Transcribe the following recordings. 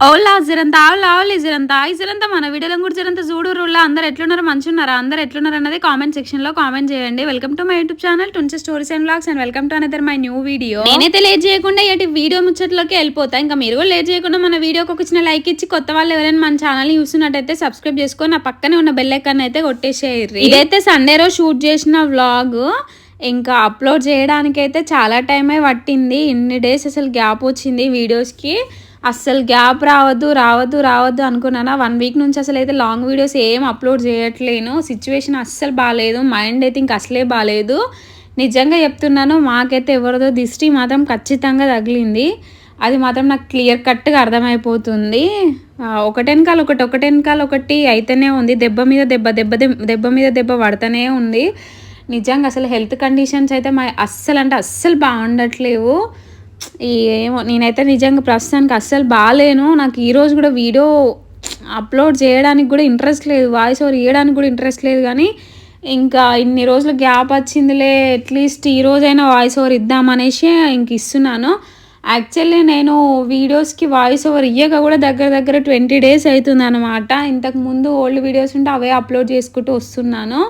ఓలా జరంతా ఆవులి జరంతా జరంతా మన వీడియోలో కూడా జరంతా చూడురులా అందరు ఎట్లున్నారు మంచున్నారా అందరు ఎట్లున్నారు అన్నది కామెంట్ సెక్షన్ లో కామెంట్ చేయండి. Welcome to my YouTube channel టుంచి stories and vlogs and welcome to another my new video. నేనైతే లేట్ చేయకుండా ఇటు వీడియో ముచ్చట్లోకి వెళ్ళిపోతా. ఇంకా మీరు కూడా లేట్ చేయకుండా మన వీడియోకి ఒక చిన్న లైక్ ఇచ్చి కొత్త వాళ్ళు ఎవరైనా మన ఛానల్ చూస్తున్నట్టయితే సబ్స్క్రైబ్ చేసుకొని నా పక్కనే ఉన్న బెల్ ఐకాన్ అయితే కొట్టేసేయండి. ఇదైతే సండే రోజు షూట్ చేసిన వ్లాగ్. ఇంకా అప్లోడ్ చేయడానికి అయితే చాలా టైమే పట్టింది. ఇన్ని డేస్ అసలు గ్యాప్ వచ్చింది వీడియోస్కి. అస్సలు గ్యాప్ రావద్దు అనుకున్నాను. 1 వీక్ నుంచి అసలు అయితే లాంగ్ వీడియోస్ ఏం అప్లోడ్ చేయట్లేను. సిచ్యువేషన్ అస్సలు బాగాలేదు, మైండ్ అయితే ఇంక అసలే బాగాలేదు. నిజంగా చెప్తున్నాను, మాకైతే ఎవరిదో దిష్టి మాత్రం ఖచ్చితంగా తగిలింది. అది మాత్రం నాకు క్లియర్ కట్గా అర్థమైపోతుంది. ఒకటెనకాల ఒకటి అయితేనే ఉంది. దెబ్బ మీద దెబ్బ పడుతూనే ఉంది. నిజంగా అసలు హెల్త్ కండిషన్స్ అయితే అస్సలు బాగుండట్లేవు. ఏమో నేనైతే నిజంగా ప్రస్తుతానికి అస్సలు బాగాలేను. నాకు ఈరోజు కూడా వీడియో అప్లోడ్ చేయడానికి కూడా ఇంట్రెస్ట్ లేదు, వాయిస్ ఓవర్ ఇవ్వడానికి కూడా ఇంట్రెస్ట్ లేదు. కానీ ఇంకా ఇన్ని రోజులు గ్యాప్ వచ్చిందిలే, అట్లీస్ట్ ఈ రోజైనా వాయిస్ ఓవర్ ఇద్దామనేసి ఇంక ఇస్తున్నాను. యాక్చువల్లీ నేను వీడియోస్కి వాయిస్ ఓవర్ ఇయ్యక కూడా దగ్గర 20 డేస్ అవుతుంది అనమాట. ఇంతకుముందు ఓల్డ్ వీడియోస్ ఉంటే అవే అప్లోడ్ చేసుకుంటూ వస్తున్నాను.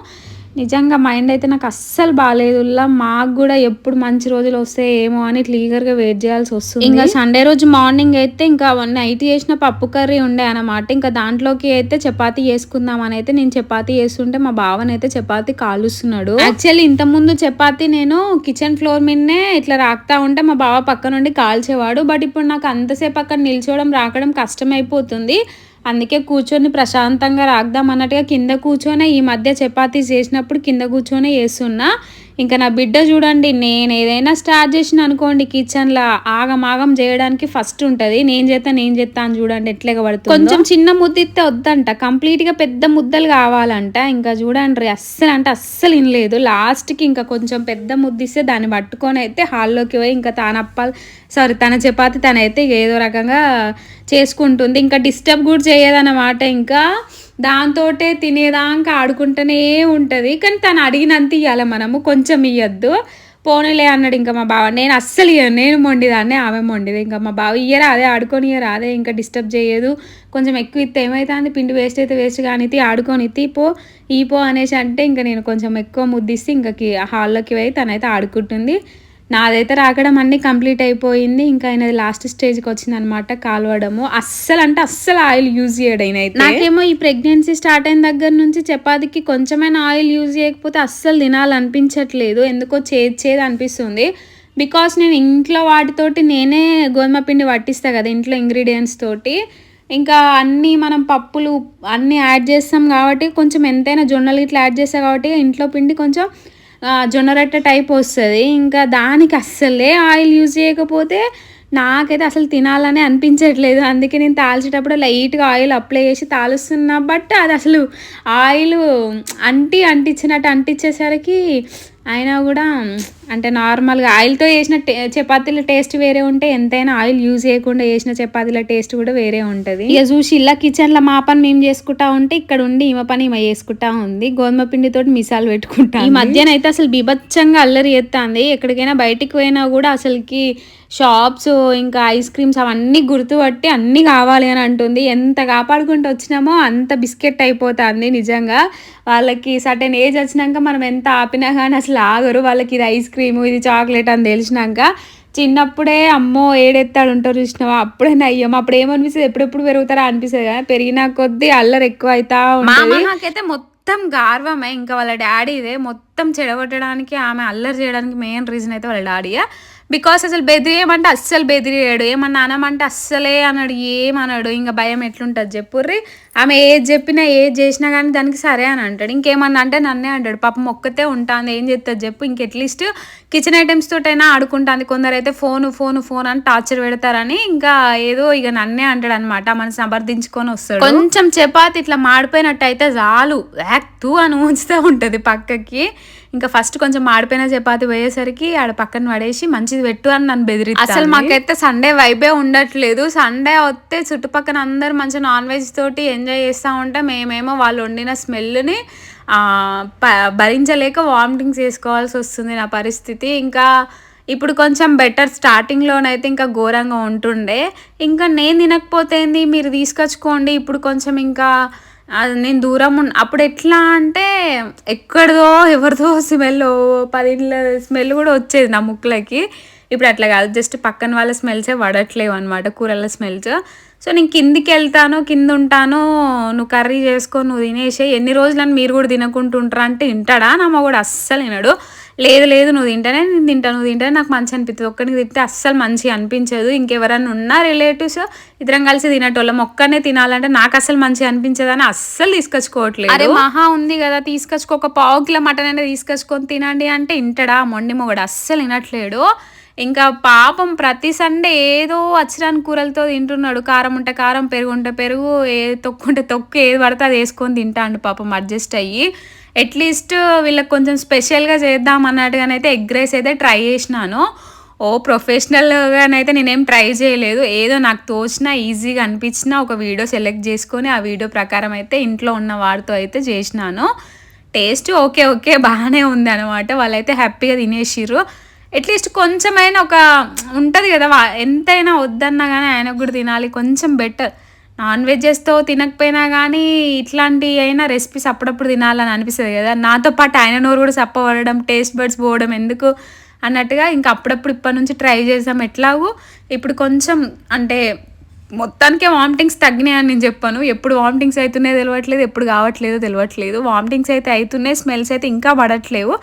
నిజంగా మైండ్ అయితే నాకు అస్సలు బాగాలేదులా. మాకు కూడా ఎప్పుడు మంచి రోజులు వస్తాయి ఏమో అని క్లియర్గా వెయిట్ చేయాల్సి వస్తుంది. ఇంకా సండే రోజు మార్నింగ్ అయితే ఇంకా నైట్ చేసిన పప్పు కర్రీ ఉండే అనమాట. ఇంకా దాంట్లోకి అయితే చపాతీ చేసుకుందామని అయితే నేను చపాతీ చేస్తుంటే మా బావనైతే చపాతీ కాలుస్తున్నాడు. యాక్చువల్లీ ఇంతకుముందు చపాతీ నేను కిచెన్ ఫ్లోర్ మీదనే ఇట్లా రాకుతా ఉంటే మా బావ పక్క నుండి కాల్చేవాడు. బట్ ఇప్పుడు నాకు అంతసేపు అక్కడ నిల్చోవడం రాకడం కష్టమైపోతుంది. అందుకే కూర్చొని ప్రశాంతంగా రాద్దాం అన్నట్టుగా కింద కూర్చొని ఈ మధ్య చపాతీ చేసినప్పుడు కింద కూర్చొని చేస్తున్నా. ఇంకా నా బిడ్డ చూడండి, నేను ఏదైనా స్టార్ట్ చేసిన అనుకోండి కిచెన్లో ఆగం చేయడానికి ఫస్ట్ ఉంటుంది. నేను చేస్తా అని చూడండి ఎట్లా పడుతుంది. కొంచెం చిన్న ముద్ద ఇస్తే వద్దంట, కంప్లీట్గా పెద్ద ముద్దలు కావాలంట. ఇంకా చూడండి అస్సలు వినలేదు. లాస్ట్కి ఇంకా కొంచెం పెద్ద ముద్ద ఇస్తే దాన్ని పట్టుకొని అయితే హాల్లోకి పోయి ఇంకా తన చపాతి తనైతే ఏదో రకంగా చేసుకుంటుంది. ఇంకా డిస్టర్బ్ కూడా చేయదన్నమాట. ఇంకా దాంతో తినేదాకా ఆడుకుంటూనే ఉంటుంది. కానీ తను అడిగినంత ఇవ్వాలి, మనము కొంచెం ఇవ్వద్దు. పోనీలే అన్నాడు ఇంకా మా బావ. నేను అస్సలు ఇవ్వను, నేను మొండిదాన్ని, ఆమె మొండిది. ఇంకా మా బావ ఇయ్యరా అదే ఆడుకొని అదే ఇంకా డిస్టర్బ్ చేయదు. కొంచెం ఎక్కువ ఇస్తే ఏమవుతుంది, పిండి వేస్ట్ అయితే వేస్ట్ కానీ ఆడుకొని పో అనేసి అంటే ఇంకా నేను కొంచెం ఎక్కువ ముద్దిస్తే ఇంకా హాల్లోకి పోయి తనైతే ఆడుకుంటుంది. నాదైతే రాకడం అన్నీ కంప్లీట్ అయిపోయింది. ఇంకా ఆయనది లాస్ట్ స్టేజ్కి వచ్చింది అనమాట, కాలవడము. అస్సలు ఆయిల్ యూజ్ చేయడం అయితే నాకేమో ఈ ప్రెగ్నెన్సీ స్టార్ట్ అయిన దగ్గర నుంచి చపాతీకి కొంచెమైనా ఆయిల్ యూజ్ చేయకపోతే అస్సలు తినాలనిపించట్లేదు. ఎందుకో చేదు అనిపిస్తుంది. బికాస్ నేను ఇంట్లో వాటితోటి నేనే గోధుమ పిండి పట్టిస్తాను కదా, ఇంట్లో ఇంగ్రీడియంట్స్ తోటి. ఇంకా అన్నీ మనం పప్పులు అన్నీ యాడ్ చేస్తాం కాబట్టి కొంచెం ఎంతైనా జొన్నలు ఇట్లా యాడ్ చేస్తాం కాబట్టి ఇంట్లో పిండి కొంచెం జొన్న రొట్టె టైప్ వస్తుంది. ఇంకా దానికి అస్సలే ఆయిల్ యూజ్ చేయకపోతే నాకైతే అసలు తినాలని అనిపించట్లేదు. అందుకే నేను తాల్చేటప్పుడు లైట్గా ఆయిల్ అప్లై చేసి తాలుస్తున్నా. బట్ అది అసలు ఆయిల్ అంటించినట్టు అంటించేసరికి అయినా కూడా అంటే నార్మల్గా ఆయిల్తో చేసిన చపాతీల టేస్ట్ వేరే ఉంటే ఎంతైనా ఆయిల్ యూజ్ చేయకుండా చేసిన చపాతీల టేస్ట్ కూడా వేరే ఉంటుంది. ఇక చూసి ఇలా కిచెన్లో మా పని మేము చేసుకుంటా ఉంటే ఇక్కడ ఉండి ఈమె పని ఈమె చేసుకుంటా ఉంది. గోధుమ పిండితోటి మిసాలు పెట్టుకుంటా. ఈ మధ్యన అయితే అసలు బీభత్సంగా అల్లరి చేస్తుంది. ఎక్కడికైనా బయటికి పోయినా కూడా అసలుకి షాప్స్ ఇంకా ఐస్ క్రీమ్స్ అవన్నీ గుర్తుపట్టి అన్నీ కావాలి అని అంటుంది. ఎంత కాపాడుకుంటూ వచ్చినామో అంత బిస్కెట్ అయిపోతుంది. నిజంగా వాళ్ళకి సర్టెన్ ఏజ్ వచ్చినాక మనం ఎంత ఆపినా కానీ అసలు ఆగరు. వాళ్ళకి ఇది ఐస్ క్రీము ఇది చాక్లెట్ అని తెలిసినాక చిన్నప్పుడే అమ్మో ఏడెత్తాడు ఉంటారు చూసినావా, అప్పుడే నయ్యం. అప్పుడు ఏమనిపిస్తుంది, ఎప్పుడెప్పుడు పెరుగుతారా అనిపిస్తుంది కదా. పెరిగిన కొద్దీ అల్లరి ఎక్కువ అవుతా ఉంటుంది. నాకైతే మొత్తం గార్వమే. ఇంకా వాళ్ళ డాడీదే మొత్తం చెడగొట్టడానికి, ఆమె అల్లరి చేయడానికి మెయిన్ రీజన్ అయితే వాళ్ళ డాడీయే. బికాస్ అసలు బెదిరియమంటే అస్సలు బెదిరియాడు, ఏమన్నా అనమంటే అస్సలే అన్నాడు, ఏమన్నాడు. ఇంకా భయం ఎట్లుంటుంది చెప్పుర్రి. ఆమె ఏది చెప్పినా ఏది చేసినా కానీ దానికి సరే అని అంటాడు. ఇంకేమన్నా అంటే నన్నే అంటాడు. పాపం ఒక్కతే ఉంటుంది, ఏం చేస్తుంది చెప్పు. ఇంక అట్లీస్ట్ కిచెన్ ఐటమ్స్ తోటైనా ఆడుకుంటుంది. కొందరు అయితే ఫోన్ అని టార్చర్ పెడతారని ఇంకా ఏదో ఇక నన్నే అంటాడు అనమాట. మన సమర్థించుకొని వస్తాడు. కొంచెం చపాతి ఇట్లా మాడిపోయినట్టు అయితే చాలు యాక్తూ అని ఉంచుతూ ఉంటుంది పక్కకి. ఇంకా ఫస్ట్ కొంచెం మాడిపోయిన చపాతి పోయేసరికి ఆడ పక్కన పడేసి మంచిది పెట్టు అని నన్ను బెదిరిస్తుంది. అసలు మాకైతే సండే వైబే ఉండట్లేదు. సండే వస్తే చుట్టుపక్కల అందరు మంచిగా నాన్ వెజ్ తోటి ఎంజాయ్ చేస్తూ ఉంటే మేమేమో వాళ్ళు వండిన స్మెల్ని భరించలేక వామిటింగ్స్ చేసుకోవాల్సి వస్తుంది నా పరిస్థితి. ఇంకా ఇప్పుడు కొంచెం బెటర్. స్టార్టింగ్‌లోనైతే ఇంకా ఘోరంగా ఉంటుండే. ఇంకా నేను తినకపోతే ఏంది మీరు తీసుకొచ్చుకోండి. ఇప్పుడు కొంచెం ఇంకా నేను దూరం అప్పుడెట్లా అంటే ఎక్కడిదో ఎవరిదో స్మెల్ 10 ఇళ్ళ స్మెల్ గూడా వచ్చేది నా ముక్కులకి. ఇప్పుడు అట్లా కాదు. జస్ట్ పక్కన వాళ్ళ స్మెల్సే పడట్లేవనమాట, కూరల స్మెల్స్. సో నేను కిందికెళ్తాను, కిందుంటాను, నువ్వు కర్రీ చేసుకో, నువ్వు తినేసేయి, ఎన్ని రోజులని మీరు కూడా తినకుంటూ ఉంటారా అంటే వింటాడా? నా మొగుడు అస్సలు వినడు. లేదు లేదు నువ్వు తింటానే నేను తింటాను, నువ్వు తింటేనే నాకు మంచి అనిపిస్తుంది, ఒక్కడికి తింటే అస్సలు మంచిగా అనిపించదు. ఇంకెవరన్నా ఉన్నా రిలేటివ్స్ ఇద్దరం కలిసి తినేటోళ్ళం, ఒక్కనే తినాలంటే నాకు అస్సలు మంచిగా అనిపించదని అస్సలు తీసుకొచ్చుకోవట్లేదు. అరే మహా ఉంది కదా తీసుకొచ్చుకో, ఒక పావు కిలో మటన్ అయినా తీసుకొచ్చుకొని తినండి అంటే వింటాడా? మొండి మొగుడు అస్సలు వినట్లేడు. ఇంకా పాపం ప్రతి సండే ఏదో అచ్చిరాని కూరలతో తింటున్నాడు. కారం ఉంటే కారం, పెరుగు ఉంటే పెరుగు, తొక్కుంటే తొక్కు, ఏది పడితే అది వేసుకొని తింటాడు పాపం అడ్జస్ట్ అయ్యి. అట్లీస్ట్ వీళ్ళకి కొంచెం స్పెషల్గా చేద్దాం అన్నట్టుగానైతే ఎగ్ రైస్ అయితే ట్రై చేసినాను. ప్రొఫెషనల్గానైతే నేనేం ట్రై చేయలేదు. ఏదో నాకు తోచిన ఈజీగా అనిపించిన ఒక వీడియో సెలెక్ట్ చేసుకొని ఆ వీడియో ప్రకారం అయితే ఇంట్లో ఉన్న వాడితో అయితే చేసినాను. టేస్ట్ ఓకే ఓకే బాగానే ఉంది అనమాట. వాళ్ళైతే హ్యాపీగా తినేసిర్రు. అట్లీస్ట్ కొంచెమైనా ఒక ఉంటుంది కదా, ఎంతైనా వద్దన్నా కానీ ఆయనకు కూడా తినాలి, కొంచెం బెటర్. నాన్ వెజెస్తో తినకపోయినా కానీ ఇట్లాంటి అయినా రెసిపీస్ అప్పుడప్పుడు తినాలని అనిపిస్తుంది కదా. నాతో పాటు ఆయన నోరు కూడా సప్పబడడం, టేస్ట్ బడ్స్ పోవడం ఎందుకు అన్నట్టుగా ఇంకా అప్పుడప్పుడు ఇప్పటి నుంచి ట్రై చేసాం. ఎట్లాగూ ఇప్పుడు కొంచెం అంటే మొత్తానికే వామిటింగ్స్ తగ్గినాయి అని నేను చెప్పాను. ఎప్పుడు వామిటింగ్స్ అవుతున్నాయో తెలియట్లేదు, ఎప్పుడు కావట్లేదో తెలియట్లేదు. వామిటింగ్స్ అయితే అవుతున్నాయి, స్మెల్స్ అయితే ఇంకా పడట్లేవు.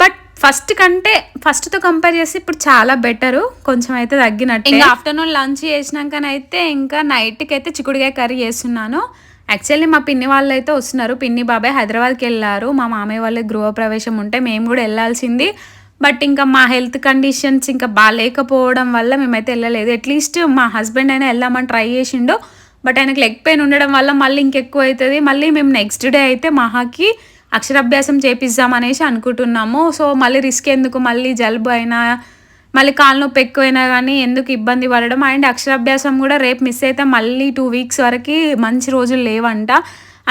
బట్ ఫస్ట్తో కంపేర్ చేస్తే ఇప్పుడు చాలా బెటరు, కొంచెం అయితే తగ్గినట్టు. ఇంకా ఆఫ్టర్నూన్ లంచ్ చేసినాకనైతే ఇంకా నైట్కి అయితే చిక్కుడుకాయ కర్రీ చేస్తున్నాను. యాక్చువల్లీ మా పిన్ని వాళ్ళు అయితే వస్తున్నారు, పిన్ని బాబాయ్ హైదరాబాద్కి వెళ్ళారు. మా మామయ్య వాళ్ళకి గృహప్రవేశం ఉంటే మేము కూడా వెళ్ళాల్సింది. బట్ ఇంకా మా హెల్త్ కండిషన్స్ ఇంకా బాగాలేకపోవడం వల్ల మేమైతే వెళ్ళలేదు. అట్లీస్ట్ మా హస్బెండ్ అయినా వెళ్దామని ట్రై చేసిండు. బట్ ఆయనకు లెగ్ పెయిన్ ఉండడం వల్ల మళ్ళీ ఇంకెక్కువ అవుతుంది. మళ్ళీ మేము నెక్స్ట్ డే అయితే మహాకి అక్షరాభ్యాసం చేపిద్దాం అనేసి అనుకుంటున్నాము. సో మళ్ళీ రిస్క్ ఎందుకు, మళ్ళీ జలుబు అయినా మళ్ళీ కాలు నొప్పి ఎక్కువైనా కానీ ఎందుకు ఇబ్బంది పడడం. అండ్ అక్షరాభ్యాసం కూడా రేపు మిస్ అయితే మళ్ళీ 2 వీక్స్ వరకు మంచి రోజులు లేవంట.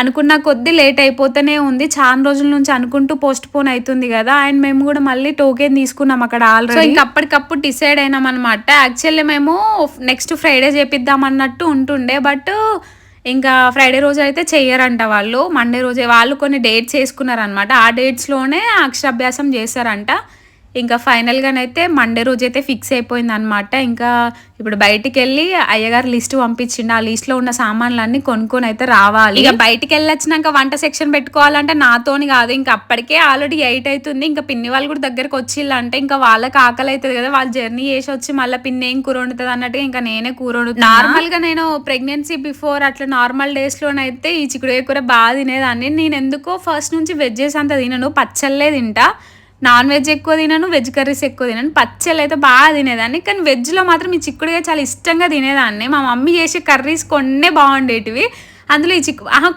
అనుకున్న కొద్దీ లేట్ అయిపోతూనే ఉంది. చాలా రోజుల నుంచి అనుకుంటూ పోస్ట్ పోన్ అవుతుంది కదా. అండ్ మేము కూడా మళ్ళీ టోకెన్ తీసుకున్నాం అక్కడ ఆల్రెడీ. ఇంకా అప్పటికప్పుడు డిసైడ్ అయినాం అనమాట. యాక్చువల్లీ మేము నెక్స్ట్ ఫ్రైడే చేపిద్దాం అన్నట్టు ఉంటుండే. బట్ ఇంకా ఫ్రైడే రోజు అయితే చెయ్యరంట వాళ్ళు, మండే రోజే వాళ్ళు కొన్ని డేట్స్ వేసుకున్నారనమాట. ఆ డేట్స్లోనే అక్షరాభ్యాసం చేస్తారంట. ఇంకా ఫైనల్గానైతే మండే రోజు అయితే ఫిక్స్ అయిపోయింది అనమాట. ఇంకా ఇప్పుడు బయటికి వెళ్ళి అయ్యగారు లిస్ట్ పంపించిండు, ఆ లిస్ట్లో ఉన్న సామాన్లన్నీ కొనుక్కొని అయితే రావాలి. ఇక బయటికి వెళ్ళొచ్చినాక వంట సెక్షన్ పెట్టుకోవాలంటే నాతోని కాదు. ఇంకా అప్పటికే ఆల్రెడీ 8 అవుతుంది. ఇంకా పిన్ని వాళ్ళు కూడా దగ్గరకు వచ్చిల్లంటే ఇంకా వాళ్ళకి ఆకలి అవుతుంది కదా, వాళ్ళు జర్నీ చేసి వచ్చి మళ్ళీ పిన్ని ఏం కూర వండుతుంది అన్నట్టుగా ఇంకా నేనే కూర వండుతాను. నార్మల్గా నేను ప్రెగ్నెన్సీ బిఫోర్ అట్లా నార్మల్ డేస్లోనైతే ఈ చిక్కుడుకాయ కూర బాగా తినేదాన్ని. నేను ఎందుకో ఫస్ట్ నుంచి వెజ్జెస్ అంత తినను, పచ్చళ్ళే తింటా. నాన్ వెజ్ ఎక్కువ తినను, వెజ్ కర్రీస్ ఎక్కువ తినను, పచ్చళ్ళు అయితే బాగా తినేదాన్ని. కానీ వెజ్లో మాత్రం ఈ చిక్కుడుగా చాలా ఇష్టంగా తినేదాన్ని. మా మమ్మీ చేసే కర్రీస్ కొన్నే బాగుండేటివి, అందులో ఈ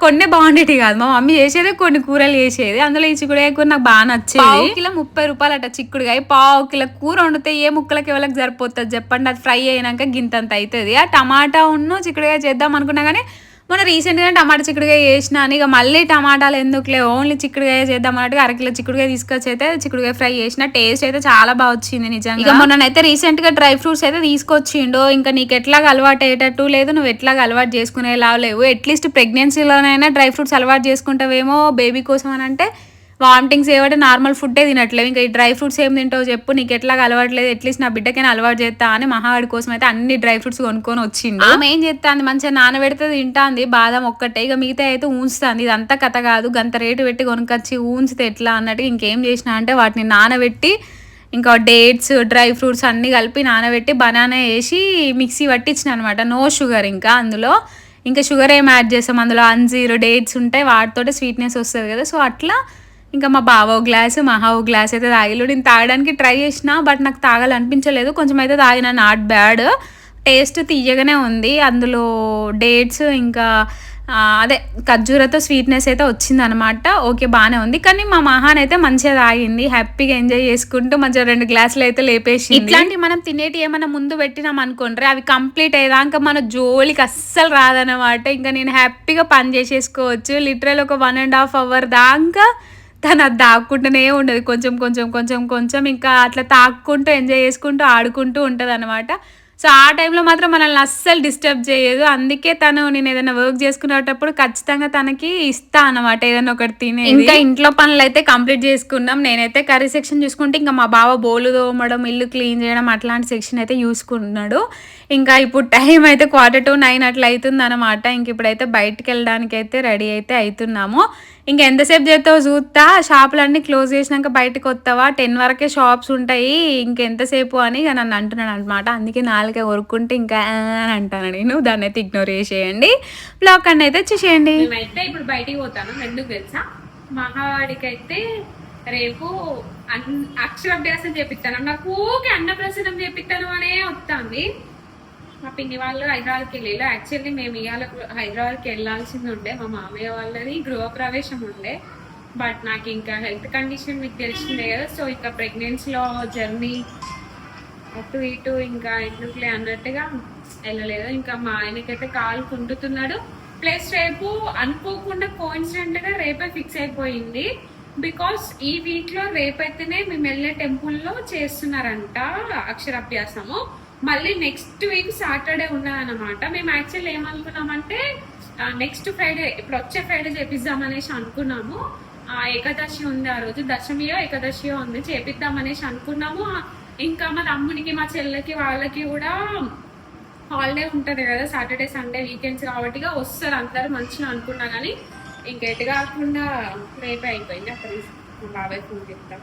కొన్నే బాగుండేటివి కాదు, మా మమ్మీ చేసేదే కొన్ని కూరలు చేసేది. అందులో ఈ చిక్కుడుకాయ కూర నాకు బాగా నచ్చేది. 1 కిలో 30 రూపాయలు అట చిక్కుడుకాయ. 1/2 కిలో కూర వండితే ఏ ముక్కలకి ఎవరికి సరిపోతుంది చెప్పండి. అది ఫ్రై అయినాక గింతంత అవుతుంది. ఆ టమాటా చిక్కుడుకాయ చేద్దాం అనుకున్నా కానీ మొన్న రీసెంట్గా టమాటా చిక్కుడుకాయ చేసినాను. ఇక మళ్ళీ టమాటాలు ఎందుకులే, ఓన్లీ చిక్కుడుకాయ చేద్దాం అన్నట్టుగా 1 కిలో చిక్కుడుకాయ తీసుకొచ్చి అయితే చిక్కుడుకాయ ఫ్రై చేసిన. టేస్ట్ అయితే చాలా బాగా వచ్చింది నిజంగా. ఇక మొన్ననైతే రీసెంట్గా డ్రై ఫ్రూట్స్ అయితే తీసుకొచ్చిండు. ఇంకా నీకు ఎట్లాగా అలవాటు అయ్యేటట్టు లేదు, నువ్వు ఎట్లాగా అలవాటు చేసుకునేలా లేవు. అట్లీస్ట్ ప్రెగ్నెన్సీలోనైనా డ్రై ఫ్రూట్స్ అలవాటు చేసుకుంటావేమో బేబీ కోసం అని అంటే వామిటింగ్స్ ఏమంటే నార్మల్ ఫుడ్డే తినట్లేవు. ఇంకా ఈ డ్రై ఫ్రూట్స్ ఏం తింటావు చెప్పు, నీకు ఎట్లాగా అలవాట్లేదు, అట్లీస్ట్ నా బిడ్డకైనా అలవాటు చేస్తా అని మహావాడి కోసం అయితే అన్ని డ్రై ఫ్రూట్స్ కొనుక్కొని వచ్చిండు. ఆమె ఏం చేస్తాంది, మంచిగా నానబెడితే తింటాంది బాదం ఒక్కటే, ఇక మిగతా అయితే ఊంచుతుంది. ఇదంతా కథ కాదు, గంత రేటు పెట్టి కొనుకొచ్చి ఊంచితే ఎట్లా అన్నట్టు ఇంకేం చేసినా అంటే వాటిని నానబెట్టి ఇంకా డేట్స్ డ్రై ఫ్రూట్స్ అన్నీ కలిపి నానబెట్టి బనానా వేసి మిక్సీ పట్టించిన అనమాట. నో షుగర్, ఇంకా అందులో ఇంకా షుగర్ ఏం యాడ్ చేస్తాం, అందులో అంజీరు డేట్స్ ఉంటాయి, వాటితోటే స్వీట్నెస్ వస్తుంది కదా. సో అట్లా ఇంకా మా బావ గ్లాసు మహా గ్లాస్ అయితే తాగిలు. నేను తాగడానికి ట్రై చేసిన, బట్ నాకు తాగాలనిపించలేదు. కొంచెం అయితే తాగిన, నాట్ బ్యాడ్, టేస్ట్ తీయగానే ఉంది. అందులో డేట్స్ ఇంకా అదే ఖర్జూరతో స్వీట్నెస్ అయితే వచ్చిందనమాట. ఓకే బాగానే ఉంది. కానీ మా మహాన్ అయితే మంచిగా తాగింది, హ్యాపీగా ఎంజాయ్ చేసుకుంటూ మంచిగా 2 గ్లాసులు అయితే లేపేసి. ఇట్లాంటి మనం తినేటి ఏమైనా ముందు పెట్టినాం అనుకోండి, అవి కంప్లీట్ అయ్యేదాకా మన జోలికి అస్సలు రాదనమాట. ఇంకా నేను హ్యాపీగా పని చేసేసుకోవచ్చు. లిటరల్ ఒక 1.5 hour దాకా తను అది తాక్కుంటూనే ఉండదు, కొంచెం కొంచెం కొంచెం కొంచెం ఇంకా అట్లా తాక్కుంటూ ఎంజాయ్ చేసుకుంటూ ఆడుకుంటూ ఉంటుంది అనమాట. సో ఆ టైంలో మాత్రం మనల్ని అస్సలు డిస్టర్బ్ చేయదు. అందుకే నేను ఏదైనా వర్క్ చేసుకునేటప్పుడు ఖచ్చితంగా తనకి ఇస్తా అనమాట ఏదైనా ఒకటి తినేది. ఇంకా ఇంట్లో పనులైతే కంప్లీట్ చేసుకున్నాం. నేనైతే కర్రీ సెక్షన్ చూసుకుంటే ఇంకా మా బావ బోలు తోమడం, ఇల్లు క్లీన్ చేయడం అట్లాంటి సెక్షన్ అయితే చూసుకుంటున్నాడు. ఇంకా ఇప్పుడు టైం అయితే 8:45 అట్లా అవుతుంది అనమాట. ఇంక ఇప్పుడైతే బయటికి వెళ్ళడానికి అయితే రెడీ అయితే అవుతున్నాము. ఇంకా ఎంతసేపు చేస్తావు చూస్తా, షాపులన్నీ క్లోజ్ చేసినాక బయటకు వస్తావా, 10 వరకే షాప్స్ ఉంటాయి ఇంకెంతసేపు అని ఇక నన్ను అంటున్నాడు అనమాట. అందుకే నాలుగే కొరుక్కుంటే ఇంకా అని అంటాను నేను. దాన్ని అయితే ఇగ్నోర్ చేసేయండి. బ్లాక్ అన్నీ అయితే వచ్చేసేయండి. మేమైతే ఇప్పుడు బయటికి పోతాను. ఎందుకు తెలుసా, మహావాడికి అయితే రేపు అక్షరాభ్యాసం చేపిస్తాను. నాకు ఊకే అన్నప్రసన్నం చేపిస్తాను అనే వస్తుంది. మా పిన్ని వాళ్ళు హైదరాబాద్కి వెళ్ళారు. యాక్చువల్లీ మేము ఇవాళ హైదరాబాద్కి వెళ్ళాల్సింది ఉండే, మా మామయ్య వాళ్ళని గృహప్రవేశం ఉండే. బట్ నాకు ఇంకా హెల్త్ కండిషన్ మీకు తెలిసిందే కదా. సో ఇంకా ప్రెగ్నెన్సీలో జర్నీ అటు ఇటు ఇంకా ఎందుకులే అన్నట్టుగా వెళ్ళలేదు. ఇంకా మా ఆయనకైతే కాలు కుంటుతున్నాడు. ప్లస్ రేపు అనుకోకుండా కోఇన్సిడెంట్గా రేపే ఫిక్స్ అయిపోయింది. బికాస్ ఈ వీక్లో రేపైతేనే మేము వెళ్ళే టెంపుల్లో చేస్తున్నారంట అక్షరాభ్యాసము. మళ్ళీ నెక్స్ట్ వీక్ సాటర్డే ఉన్నదన్నమాట. మేము యాక్చువల్లీ ఏమనుకున్నామంటే నెక్స్ట్ ఫ్రైడే, ఇప్పుడు వచ్చే ఫ్రైడే చేపిద్దాం అనేసి అనుకున్నాము. ఏకాదశి ఉంది ఆ రోజు, దశమియో ఏకాదశియో ఉంది, చేపిద్దాం అనేసి అనుకున్నాము. ఇంకా మా తమ్మునికి మా చెల్లెకి వాళ్ళకి కూడా హాలిడే ఉంటుంది కదా, సాటర్డే సండే వీకెండ్స్ కాబట్టి వస్తారు అందరు మంచిగా అనుకున్నా. కానీ ఇంకెటు కాకుండా రేపే అయిపోయింది. అక్కడ బాబాయ్ ఫోన్ చెప్తాం.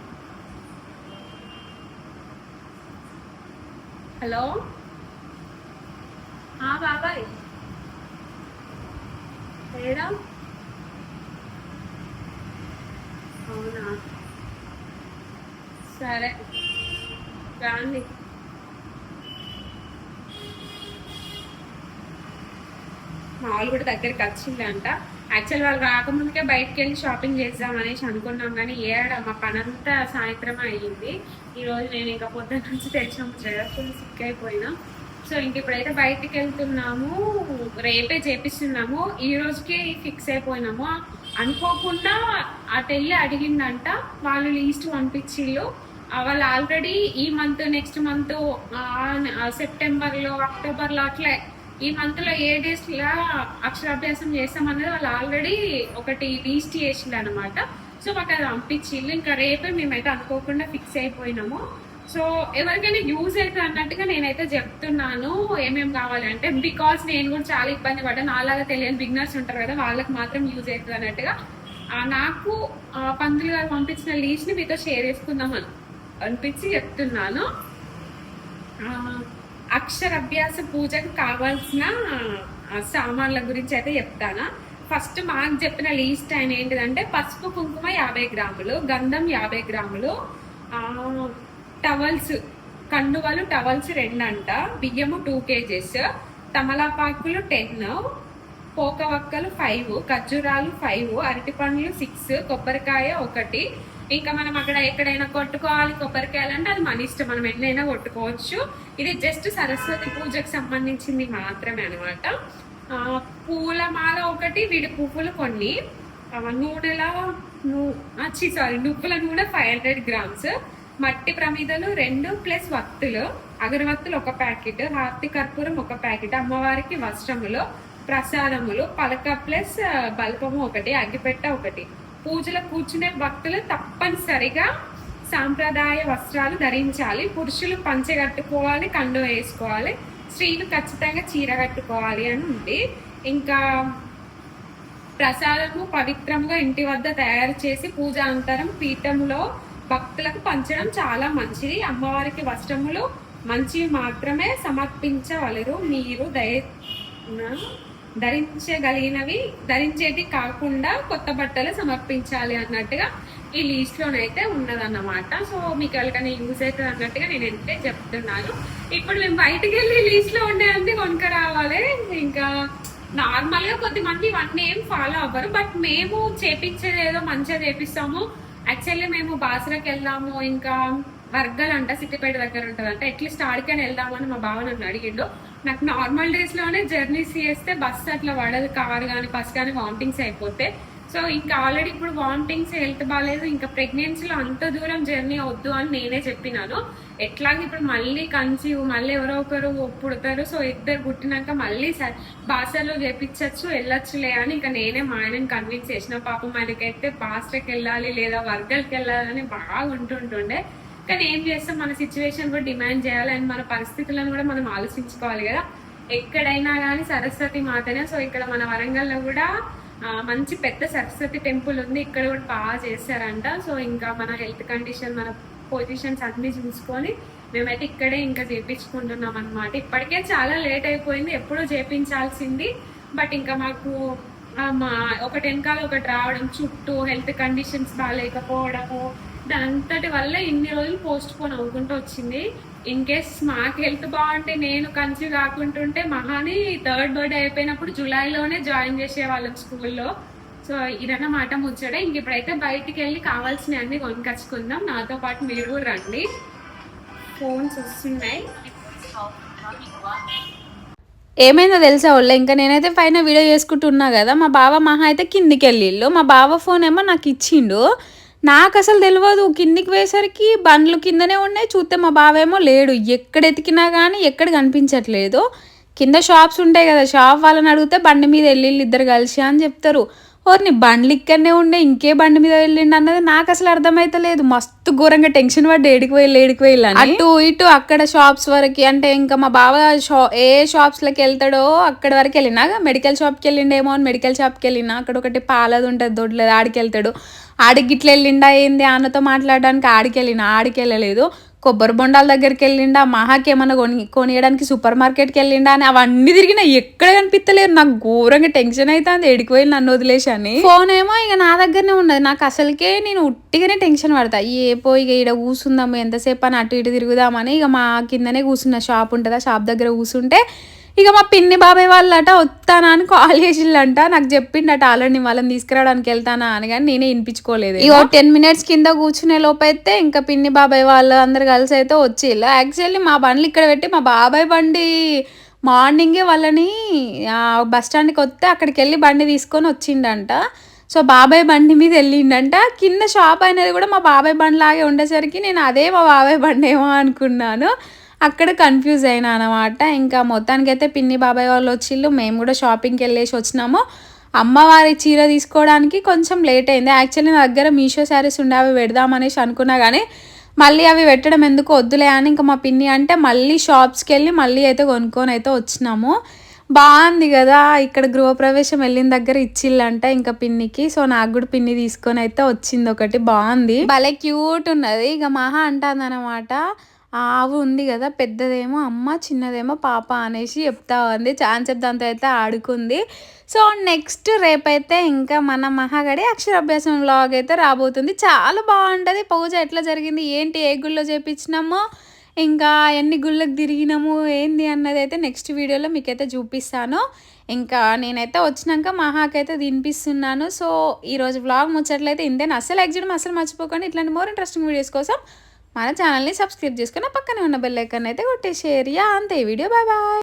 హలో బాబాయ్ ఏడా? అవునా, సరే రాండి. మా వాళ్ళు కూడా దగ్గరికి వచ్చిందంట. యాక్చువల్ వాళ్ళు రాకముందుకే బయటకు వెళ్ళి షాపింగ్ చేద్దాం అనేసి అనుకున్నాం. కానీ ఏడ మా పనంతా సాయంత్రం అయ్యింది. ఈరోజు నేను ఇంకా పొద్దున్న నుంచి తెచ్చాము ఫుల్ సిక్ అయిపోయినా. సో ఇంక ఇప్పుడైతే బయటికి వెళ్తున్నాము, రేపే చేపిస్తున్నాము. ఈ రోజుకి ఫిక్స్ అయిపోయినాము. అనుకోకుండా అటు వెళ్ళి అడిగిందంట, వాళ్ళు లీస్ట్ పంపించిళ్ళు. వాళ్ళు ఆల్రెడీ ఈ మంత్, నెక్స్ట్ మంత్, సెప్టెంబర్లో, అక్టోబర్లో అట్లా ఈ మంత్లో ఏ డేస్లో అక్షరాభ్యాసం చేస్తామన్నది వాళ్ళు ఆల్రెడీ ఒకటి లీస్ట్ చేసిండు అనమాట. సో మాకు అది పంపించింది. ఇంకా రేపే మేమైతే అనుకోకుండా ఫిక్స్ అయిపోయినాము. సో ఎవరికైనా యూజ్ అవుతుంది అన్నట్టుగా నేనైతే చెప్తున్నాను ఏమేమి కావాలంటే. బికాస్ నేను కూడా చాలా ఇబ్బంది పడ్డాను. నాలాగా తెలియని బిగినర్స్ ఉంటారు కదా, వాళ్ళకి మాత్రం యూజ్ అవుతుంది అన్నట్టుగా నాకు పంతులు గారు పంపించిన లీస్ట్ని మీతో షేర్ చేసుకుందాం అనిపించి చెప్తున్నాను. అక్షరాభ్యాస పూజకు కావాల్సిన సామాన్ల గురించి అయితే చెప్తాను. ఫస్ట్ మాకు చెప్పిన లీస్ట్ ఆయన ఏంటిదంటే, పసుపు కుంకుమ 50 గ్రాములు, గంధం 50 గ్రాములు, టవల్స్ కండువలు టవల్స్ 2 అంట, బియ్యము 2 kgs, తమలపాకులు 10, పోకవక్కలు 5, ఖర్జూరాలు 5, అరటి పండ్లు 6, కొబ్బరికాయ 1. ఇంకా మనం అక్కడ ఎక్కడైనా కొట్టుకోవాలి కొబ్బరికాయలు అంటే అది మన ఇష్టం, మనం ఎన్నైనా కొట్టుకోవచ్చు. ఇది జస్ట్ సరస్వతి పూజకు సంబంధించింది మాత్రమే అనమాట. పూలమాల 1, విడి పువ్వులు కొన్ని, నువ్వుల నూనె 500 grams, మట్టి ప్రమిదలు 2 ప్లస్ వత్తులు, అగరవత్తులు 1 ప్యాకెట్, హారతి కర్పూరం 1 ప్యాకెట్, అమ్మవారికి వస్త్రములు, ప్రసాదములు, పలక ప్లస్ బల్పము 1, అగ్గిపెట్ట 1. పూజలో కూర్చునే భక్తులు తప్పనిసరిగా సాంప్రదాయ వస్త్రాలు ధరించాలి. పురుషులు పంచె కట్టుకోవాలి, కండువ వేసుకోవాలి, స్త్రీలు ఖచ్చితంగా చీర కట్టుకోవాలి అని ఉంది. ఇంకా ప్రసాదము పవిత్రంగా ఇంటి వద్ద తయారు చేసి పూజాంతరం పీఠంలో భక్తులకు పంచడం చాలా మంచిది. అమ్మవారికి వస్త్రములు మంచివి మాత్రమే సమర్పించవలరు. మీరు ధరించగలిగినవి ధరించేటి కాకుండా కొత్త బట్టలు సమర్పించాలి అన్నట్టుగా ఈ లీస్ట్ లోనైతే ఉన్నదన్నమాట. సో మీకు ఎవరికైనా యూజ్ అవుతుంది అన్నట్టుగా నేను అయితే చెప్తున్నాను. ఇప్పుడు మేము బయటకు వెళ్ళి లీస్ట్ లో ఉండే అన్ని కొనుక రావాలి. ఇంకా నార్మల్ గా కొద్దిమంది ఇవన్నీ ఏం ఫాలో అవ్వరు, బట్ మేము చేపించేది ఏదో మంచిగా చేపిస్తాము. యాక్చువల్లీ మేము బాసరాకి వెళ్దాము, ఇంకా వర్గల్ అంట సిద్దిపేట దగ్గర ఉంటుందంట, అట్లీస్ట్ ఆడికైనా వెళ్దామని మా బావ నన్ను అడిగిండు. నాకు నార్మల్ డేస్ లోనే జర్నీస్ చేస్తే బస్సు అట్లా పడదు, కార్ కానీ బస్ కానీ వామిటింగ్స్ అయిపోతే. సో ఇంకా ఆల్రెడీ ఇప్పుడు వామిటింగ్స్, హెల్త్ బాగాలేదు, ఇంకా ప్రెగ్నెన్సీలో అంత దూరం జర్నీ వద్దు అని నేనే చెప్పినాను. ఎట్లాగే ఇప్పుడు మళ్ళీ కన్సీవ్, మళ్ళీ ఎవరో ఒకరు పుడతారు, సో ఇద్దరు పుట్టినాక మళ్ళీ బాసర్లో చేపించచ్చు, వెళ్ళొచ్చులే అని ఇంకా నేనే మా ఆయనని కన్విన్స్ చేసిన. పాపం ఆయనకైతే బాస్టర్కి వెళ్ళాలి లేదా వర్గల్కి వెళ్ళాలని బాగా ఉంటుండే. కానీ ఏం చేస్తాం, మన సిచ్యువేషన్ కూడా డిమాండ్ చేయాలి అండ్ మన పరిస్థితులను కూడా మనం ఆలోచించుకోవాలి కదా. ఎక్కడైనా కానీ సరస్వతి మాతనే. సో ఇక్కడ మన వరంగల్లో కూడా మంచి పెద్ద సరస్వతి టెంపుల్ ఉంది, ఇక్కడ కూడా బాగా చేస్తారంట. సో ఇంకా మన హెల్త్ కండిషన్, మన పొజిషన్స్ అన్ని చూసుకొని మేమైతే ఇక్కడే ఇంకా చేపించుకుంటున్నాం అనమాట. ఇప్పటికే చాలా లేట్ అయిపోయింది, ఎప్పుడో చేపించాల్సింది. బట్ ఇంకా మాకు ఒకటి వెనకాల ఒకటి రావడం, చుట్టూ హెల్త్ కండిషన్స్ బాగాలేకపోవడము, దాంతటి వల్ల ఇన్ని రోజులు పోస్ట్ పోన్ అవుకుంటూ వచ్చింది. ఇన్ కేస్ మాకు హెల్త్ బాగుంటే, నేను కన్సీవ్ కాకుంటుంటే మహాని 3rd బర్త్డే అయిపోయినప్పుడు జూలైలోనే జాయిన్ చేసేవాళ్ళం స్కూల్లో. సో ఇదన్నమాట ముచ్చట. ఇంక ఇప్పుడైతే బయటికి వెళ్ళి కావాల్సినవి అన్ని కొనుకొచ్చుకుందాం. నాతో పాటు మీరు కూడా రండి. ఫోన్స్ వస్తున్నాయి. ఏమైందో తెలుసా వాళ్ళ, ఇంకా నేనైతే పైన వీడియో చేసుకుంటున్నా కదా, మా బావ మహా అయితే కిందికి వెళ్ళిళ్ళు. మా బావ ఫోన్ ఏమో నాకు ఇచ్చిండు. నాకు అసలు తెలియదు, కిందికి పోయేసరికి బండ్లు కిందనే ఉన్నాయి. చూస్తే మా బావేమో లేడు. ఎక్కడ ఎతికినా కానీ ఎక్కడ కనిపించట్లేదు. కింద షాప్స్ ఉంటాయి కదా, షాప్ వాళ్ళని అడిగితే బండి మీద వెళ్ళిళ్ళు ఇద్దరు కలిసి అని చెప్తారు. ఓర్ని బండ్లు ఇక్కడనే ఉండే, ఇంకే బండి మీద వెళ్ళిండు అన్నది నాకు అసలు అర్థమైతలేదు. మస్తు ఘోరంగా టెన్షన్ పడ్డా, ఏడికి వెళ్ళి అటు ఇటు అక్కడ షాప్స్ వరకు. అంటే ఇంకా మా బావ ఏ షాప్స్లోకి వెళ్తాడో అక్కడి వరకు వెళ్ళినా. మెడికల్ షాప్కి వెళ్ళిండేమో అని మెడికల్ షాప్కి వెళ్ళినా. అక్కడ ఒకటి పాలది ఉంటుంది దొడ్లేదు, ఆడికి వెళ్తాడు. ఆడికి గిట్ల వెళ్ళిండా ఏంది అన్నతో మాట్లాడడానికి ఆడికి వెళ్ళలేదు. కొబ్బరి బొండాల దగ్గరికి వెళ్ళిండా, మహాకి ఏమన్నా కొనియడానికి సూపర్ మార్కెట్కి వెళ్ళిండా అని అవన్నీ తిరిగినా ఎక్కడ కనిపిస్తలేరు. నాకు ఘోరంగా టెన్షన్ అవుతుంది, ఎడికి నన్ను వదిలేసాని. ఫోన్ ఏమో ఇక నా దగ్గరనే ఉన్నది. నాకు అసలుకే నేను ఉట్టిగానే టెన్షన్ పడతా. ఇక ఈడ కూర్చుందాము ఎంతసేపు అని అటు ఇటు తిరుగుదామని ఇక మా కిందనే కూర్చున్న షాప్ ఉంటుంది, ఆ షాప్ దగ్గర కూర్చుంటే ఇక మా పిన్ని బాబాయ్ వాళ్ళట వస్తానా అని కాల్ చేసిళ్ళంట. నాకు చెప్పిండట ఆల్రెడీ వాళ్ళని తీసుకురావడానికి వెళ్తానా అని, కానీ నేనే వినిపించుకోలేదు. ఇక 10 minutes కింద కూర్చునే లోపు అయితే ఇంకా పిన్ని బాబాయ్ వాళ్ళు అందరు కలిసి అయితే వచ్చిళ్ళు. యాక్చువల్లీ మా బండ్లు ఇక్కడ పెట్టి మా బాబాయ్ బండి మార్నింగే వాళ్ళని బస్ స్టాండ్కి వస్తే అక్కడికి వెళ్ళి బండి తీసుకొని వచ్చిండంట. సో బాబాయ్ బండి మీద వెళ్ళిండంట. కింద షాప్ అనేది కూడా మా బాబాయ్ బండి లాగే ఉండేసరికి నేను అదే మా బాబాయ్ బండి ఏమో అనుకున్నాను. అక్కడ కన్ఫ్యూజ్ అయినా అనమాట. ఇంకా మొత్తానికైతే పిన్ని బాబాయ్ వాళ్ళు వచ్చిళ్ళు, మేము కూడా షాపింగ్కి వెళ్ళేసి వచ్చినాము. అమ్మవారి చీర తీసుకోవడానికి కొంచెం లేట్ అయింది. యాక్చువల్లీ నా దగ్గర మీషో శారీస్ ఉండే, అవి పెడదామనేసి అనుకున్నా కానీ మళ్ళీ అవి పెట్టడం ఎందుకు వద్దులే అని ఇంకా మా పిన్ని అంటే మళ్ళీ షాప్స్కి వెళ్ళి మళ్ళీ అయితే కొనుక్కొని అయితే వచ్చినాము. బాగుంది కదా, ఇక్కడ గృహప్రవేశం వెళ్ళిన దగ్గర ఇచ్చిళ్ళంట ఇంకా పిన్నికి. సో నాకు కూడా పిన్ని తీసుకొని అయితే వచ్చింది ఒకటి, బాగుంది, భలే క్యూట్ ఉన్నది. ఇక మహా అంటుంది అనమాట, ఆవు ఉంది కదా పెద్దదేమో అమ్మ, చిన్నదేమో పాప అనేసి చెప్తా ఉంది. ఛాన్స్ దాంతో అయితే ఆడుకుంది. సో నెక్స్ట్ రేపైతే ఇంకా మన మహాగడి అక్షరాభ్యాసం వ్లాగ్ అయితే రాబోతుంది. చాలా బాగుంటుంది. పూజ ఎట్లా జరిగింది, ఏంటి, ఏ గుళ్ళో చేపించినామో, ఇంకా ఎన్ని గుళ్ళకి తిరిగినాము ఏంది అన్నది అయితే నెక్స్ట్ వీడియోలో మీకైతే చూపిస్తాను. ఇంకా నేనైతే వచ్చినాక మహాకైతే తినిపిస్తున్నాను. సో ఈరోజు వ్లాగ్ ముచ్చట్లయితే ఇంతేనా. అస్సలు లైక్ చేయడం అస్సలు మర్చిపోకండి. ఇట్లాంటి మోర్ ఇంట్రెస్టింగ్ వీడియోస్ కోసం మన ఛానల్ని సబ్స్క్రైబ్ చేసుకుని పక్కనే ఉన్న బెల్ ఐకాన్ అయితే కొట్టేసేరియా. అంతే వీడియో. Bye bye.